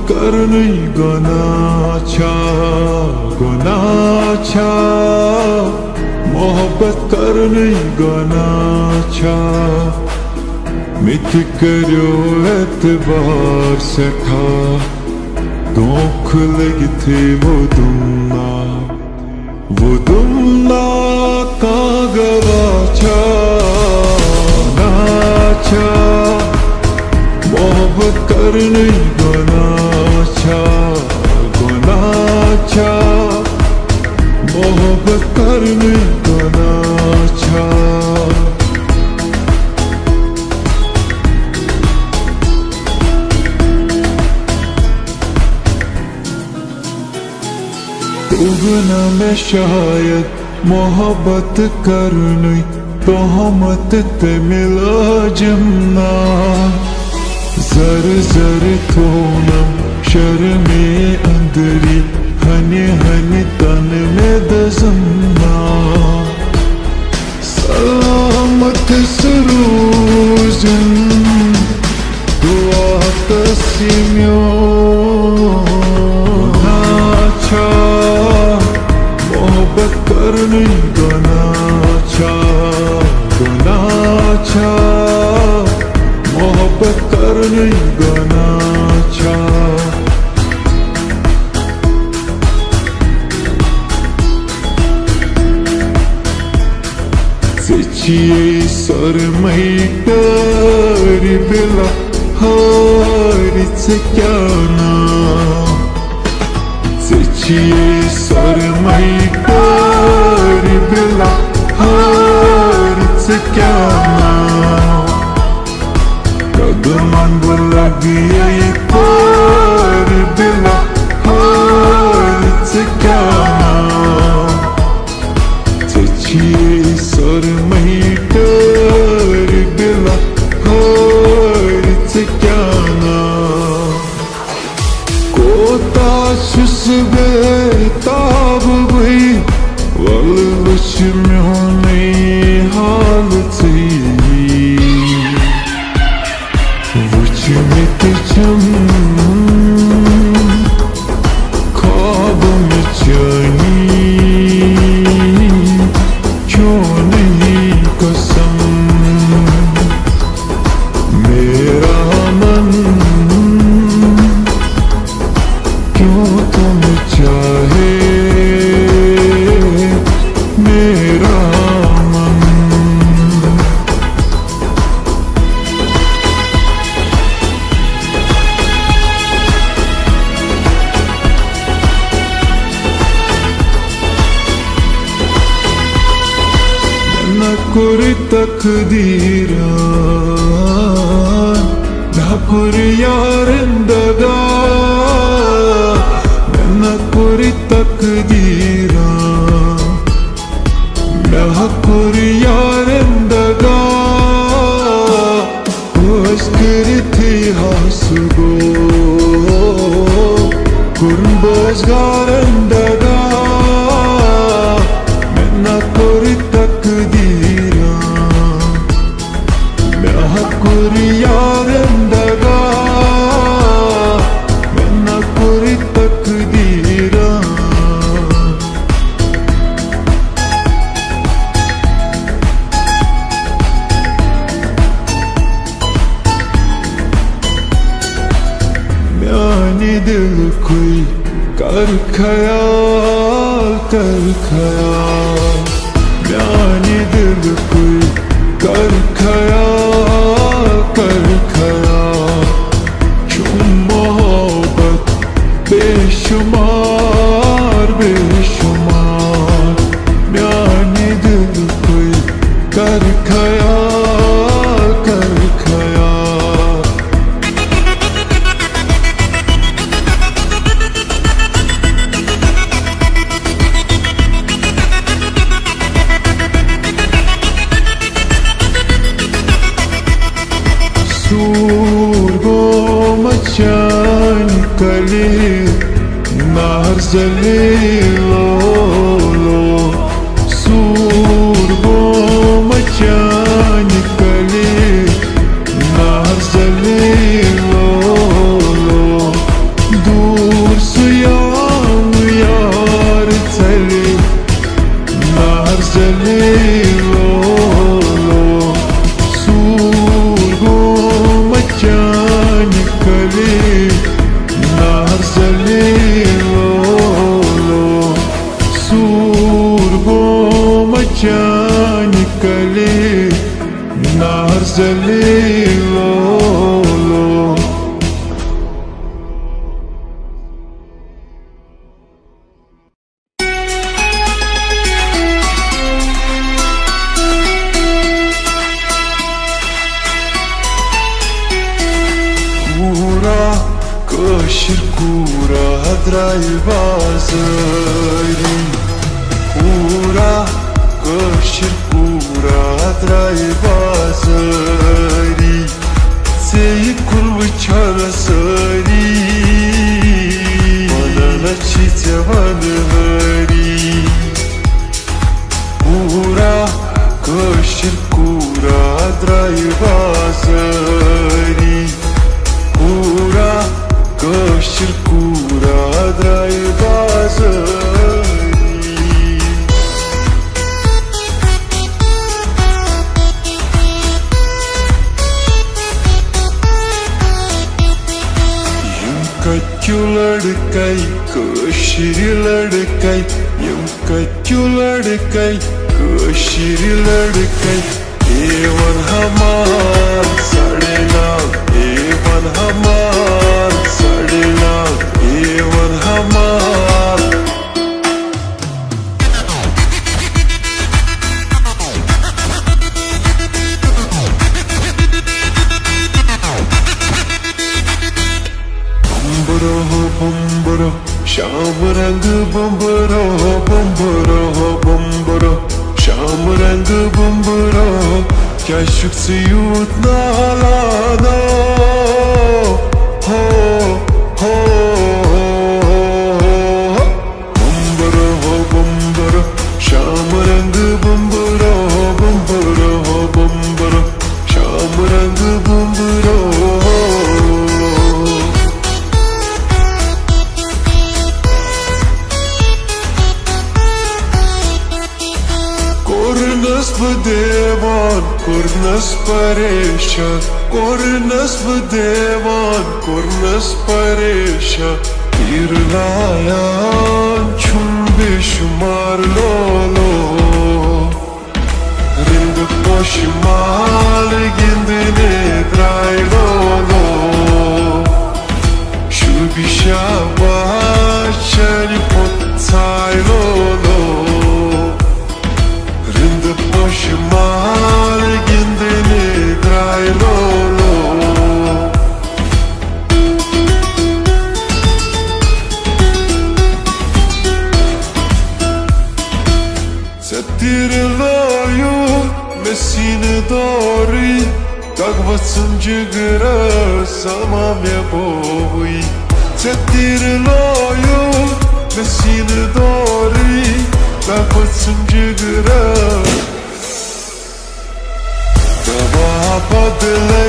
करनी गुनाह मोहब्बत करनी गुनाह मित करो एतबार सठा दोख लगी थे वो दुमना का गवाचा नाचा मोहब्बत करनी गुनाह मोहब्बत करनी गुनाह उगना में शायद मोहब्बत करनी तोहमत ते मिला जमना जर जर थोनम शर्मे अंदरी हनी हनी तन में दजमना सलामत सरूजन दुआ तस्मियो मोहब्बत करनी गुनाह मोहब्बत करनी गुनाह Seçiye sarmayı bila haritse kana Seçiye sarmayı bila haritse kana Kadman bulagiye bila haritse kana Seçiye sarmayı bila haritse kana Kota şusbe tab bhai walvish mein hone halati vuch mein tujham ख्वाब में जानी क्यों नहीं कसम मेरा मन क्यों तुम चाहे मेरा मन न कोई तकदीरा न कोई यारिंदगा न कोई तकदीरा न कोई यारिंदगा होश करती हासुगो कुर्बोज गारंदगा न कोई तकदीरा न कोई यारिंदगा न कोई तकदीरा म्याने दिल कोई कर ख्याल म्याने दिल कोई कर ख्याल क्यों मोहब्बत बेशुमार म्याने दिल कोई कर ख्याल Surgo macan kali nahar zalilo Surgo macan kali nahar zalilo Zalilo. Kura, kaşır kura, hadray bazari. Kura, kaşır kura, hadray bazari. Seyi kurbu çarasari. Manana çite vanhari. Kura, kaşır kura, hadray bazari. Kura, kaşır kura, hadray bazari. Yum kaçu ladkai, kaşır ladkai. Yum kaçu ladkai, kaşır ladkai. Evan hamar sadena, evan hamar sadena, evan hamar. Bambaro, bambaro, sham rang bambaro, bambaro, bambaro. शाम रंग बम्बरो क्या शुक से उतना लाना हो बम्बरो हो बम्बरो शाम रंग बम्बरो बम्बरो हो बम्बरो शाम रंग बम्बरो Kornas bdevan, kornas paresha, kornas bdevan, kornas paresha. İrlayan çumbe şumar lolo, rind poşmal gindine dray lolo. Şubişa başani potsay lolo. Poşmal gindini dray lolo. Setir loyu mesine dori, tak vatsum jigra samam ya bovi. Setir loyu mesine dori, tak vatsum jigra. बदले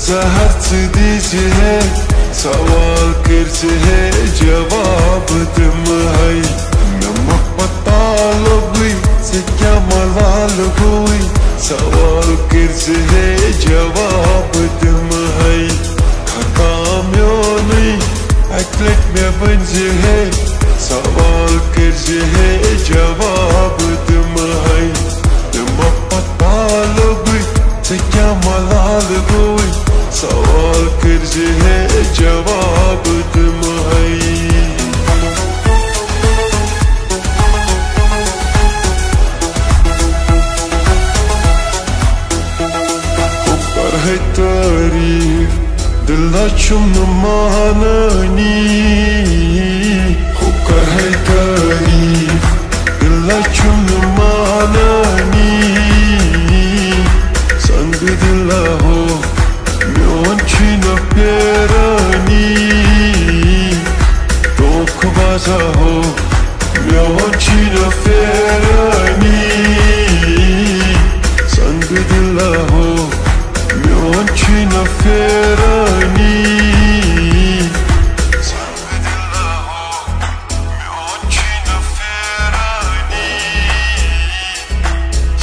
जहर दीजिए है सवाल करते है जवाब तुम है नमक पता लोगी से क्या मलाल हुई सवाल करते है जवाब तुम है कामयो नहीं अकलट में बंजे है सवाल करते है जवाब तुम है नमक पता लोगी से क्या मलाल हुई सवाल करते है जवाब तुम है ऊपर है तारीफ दिल चुम माननी ऊपर है तारीफ दिल चुम माननी संग दिला हो म्योन चीना प्यारानी तोख बाजा हो म्योन चीना प्यारानी संग दिला हो म्योन चीना प्यारानी संग दिला हो म्योन चीना प्यारानी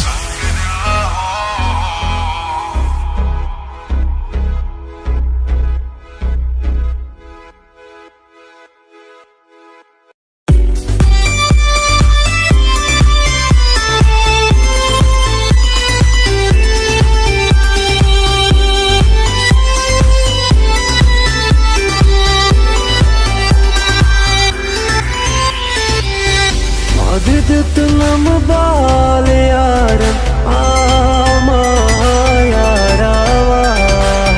संग दिला हो dütünüm bal yarın ama yara var.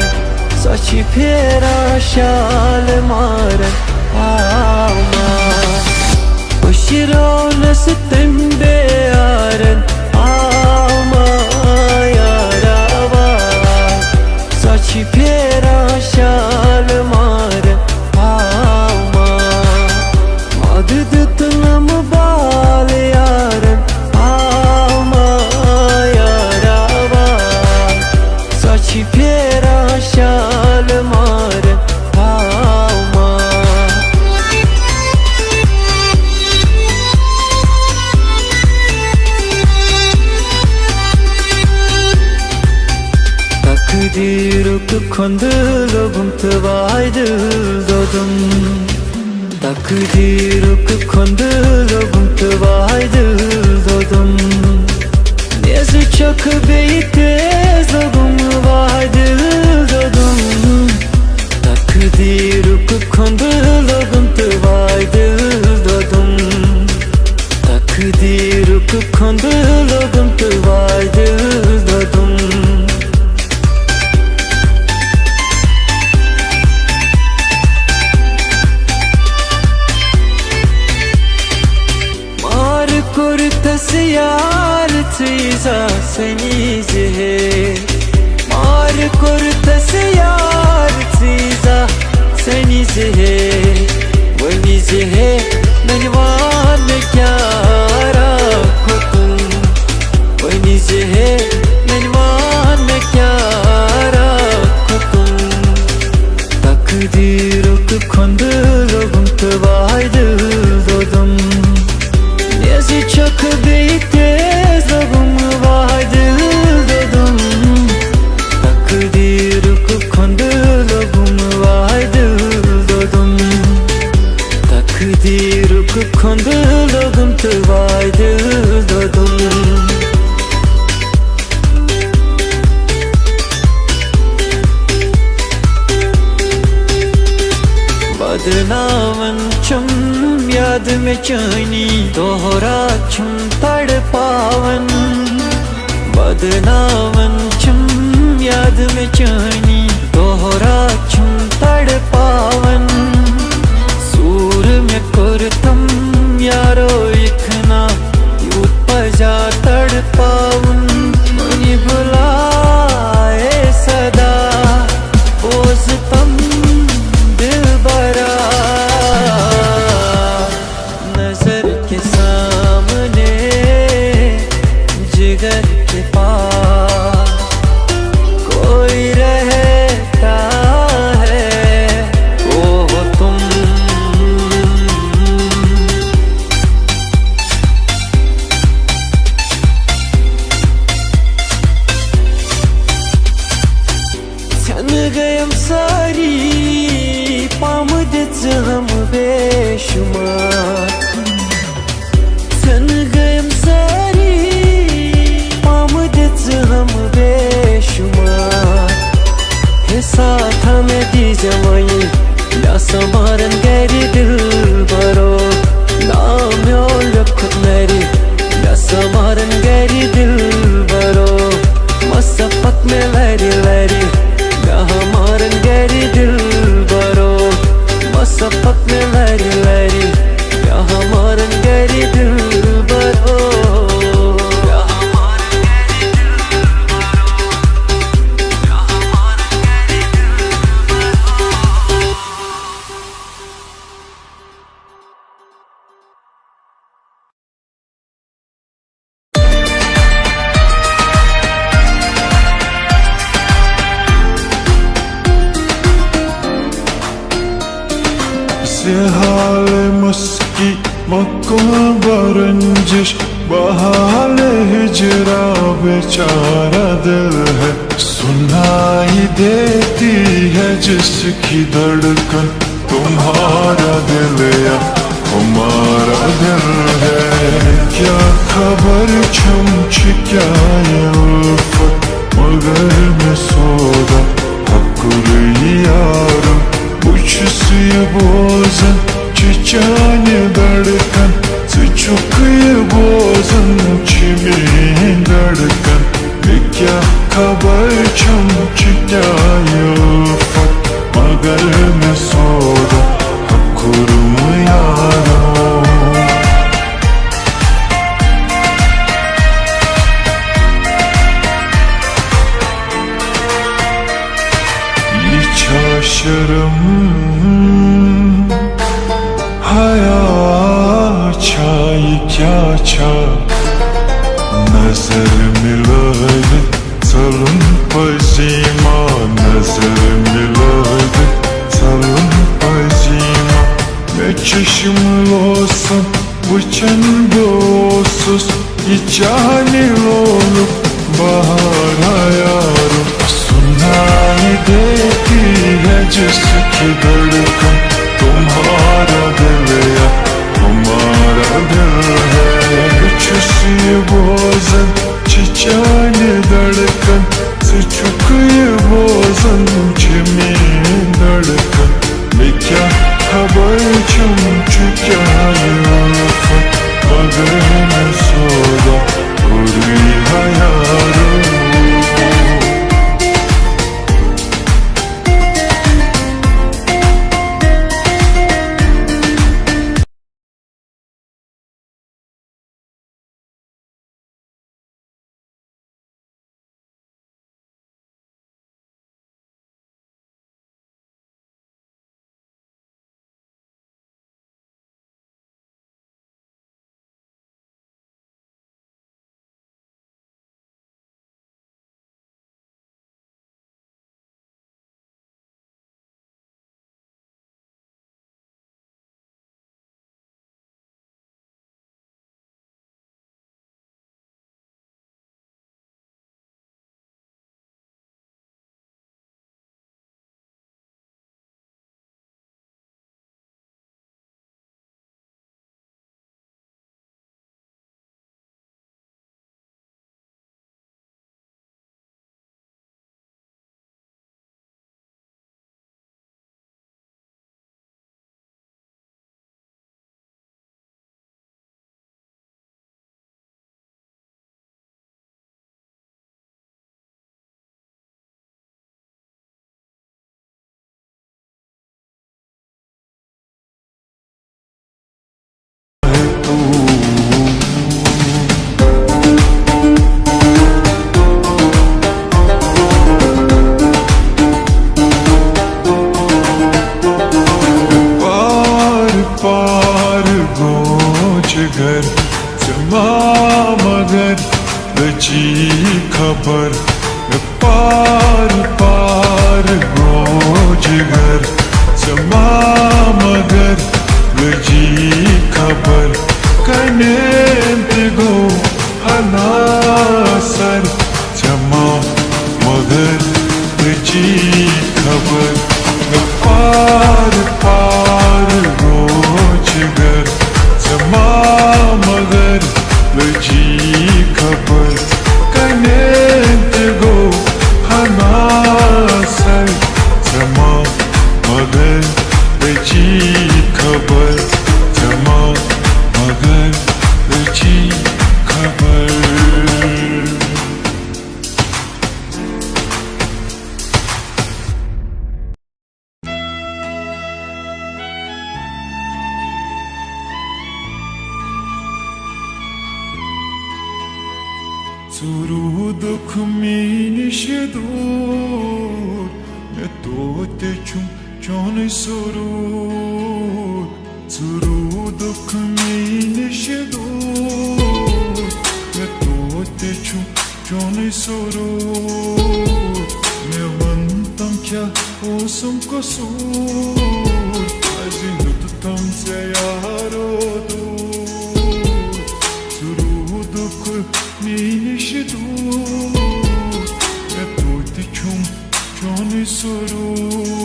Saçı pera şal marın ama Ushiro nestim be yarın ama yara var. Saçı pera şal marın ama Adı dütünüm bal yarın ama yara var. Saçı pera şal marın ama Takdiruk kondulum tvaydıl dodum Takdiruk kondulum tvaydıl dodum Nezi çok beytez logum vaydıl dodum Takdiruk kondulum tvaydıl dodum Takdiruk kondulum tvaydıl dodum Yar çiza seni zehe Mar kurtası yar çiza seni zehe Vani zehe menvan kyara kutun Vani zehe menvan kyara kutun Takdiruk kondulum tvaydıl dodum Nezi çok beytez logum vaydıl dodum Takdiruk kondulum vaydıl dodum Takdiruk kondulum vaydıl dodum बदनावन चुम याद में चैनी दोहरा चुम तड़ पावन बदनावन चुम याद में चैनी दोहरा चुम तड़ पावन सूर में कुरतम यारो इखना यूत पजा तड़ पावन मनी बुलाए सदा पोजतम दिल बरा नजर के सामने जिगर के पास कोई रहता है वो हो तुम सन गयम सारी पामदत हम बेशुमार सन गयम सारी पामदत हम बेशुमार हे साथ हमें दी जमाई या समारन गैरी दिल बरो नाम यो लखत मेरी या समारन गैरी दिल बरो मसफत में लैरी लैरी या हमारन गैरी दिल बरो मसफत में लैरी लैरी या हमारन गैरी दिल बरो या हमारन गैरी दिल बरो या हमारन गैरी दिल बरो हाल मस्की मक्का बरंजिश बहाल हिजरा बेचारा दिल है सुनाई देती है जिसकी धड़कन तुम्हारा दिल या हमारा दिल है क्या खबर छमछ क्या ये उल्फत मगर मैं सोदा हकुर यारम Uçsuyu bozan çiçeğini darıkan Sıçukyu bozan अच्छा ये क्या अच्छा नजर मिलाए salın pazima nazar miladı salın pazima ne çeşim olsun bıçan dostuz içani olup bahar ayarım सुनाई देती है जिसकी धड़कन तुम्हारा दिल या हमारा दिल है कुछ सी बोझन çiçeğini धड़कन से çukuyor बोझन çimi धड़कन मैं क्या खबर क्या युफन मगर मैं सोदा पूरी हयारो घर जमा मगर रची खबर पार पार गोज घर जमा मगर रची खबर कने गो अनासर जमा मगर रची खबर पार पार गोज घर जमा मगर लजी खबर कने गो हनासर जमा मगर लजी खबर जमा मगर लजी खबर Suruduk minişedur Ne toteçum çone sorur Suruduk minişedur Ne toteçum çone sorur Ne vantam kya osum kosur Azinu tutam se yarodur Suruduk minişedur Ne toteçum çone sorur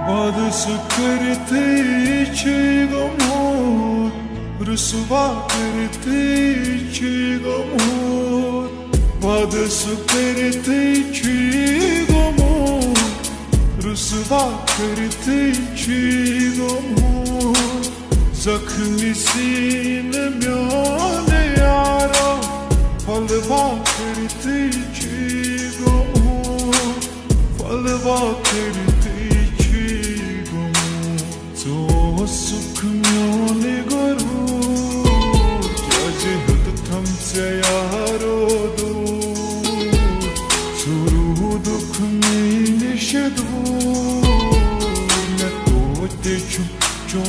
Badası करते çiğgamot Rüsva करते çiğgamot Badası करते çiğgamot Rüsva करते çiğgamot Zakhmi sine myane yara Falva करते çiğgamot Falva करते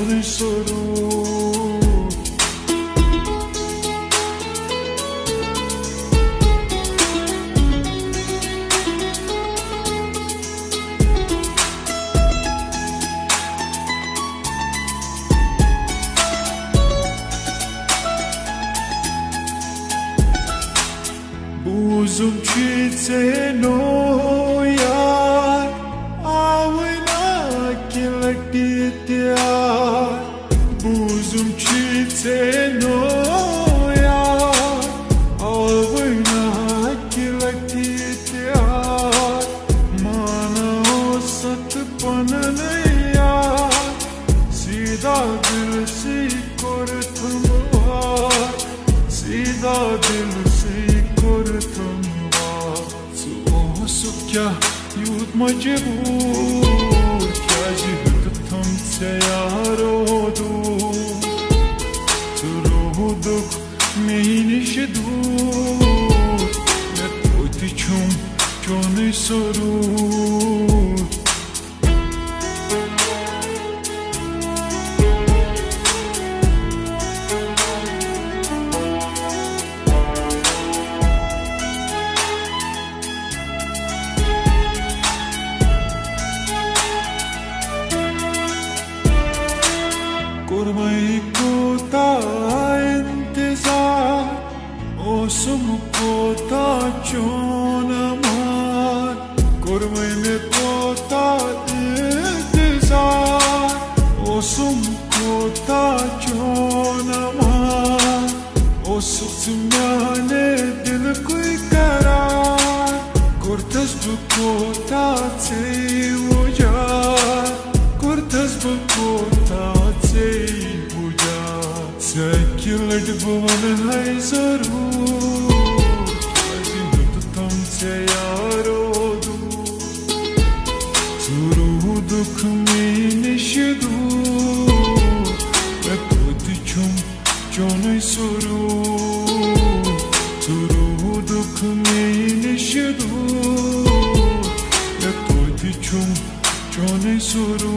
Johnny Soru Buzum çiçeğe no yar Avna kilati tyar Buzum çiçeğe no yar Avna kilati tyar Mana o sat panale yar Sida dil se kortham var Sida dil se kortham var Su kya yut majbur Kya jihd thamse yaro dur Turu dukh mein nish dur Main toiti chum kyone surur Kurmay kota intizar Osum kota chonamar Kurmay me kota intizar Osum kota chonamar Osuk simyane dil koi karar Kurtas bu kota se ujar Kurtas bu kota Secular bhuvan hai zarur Jihd tumse yaro dur Suru dukh mein nish dur Main toiti chum kyone surur Suru dukh mein nish dur Main toiti chum kyone surur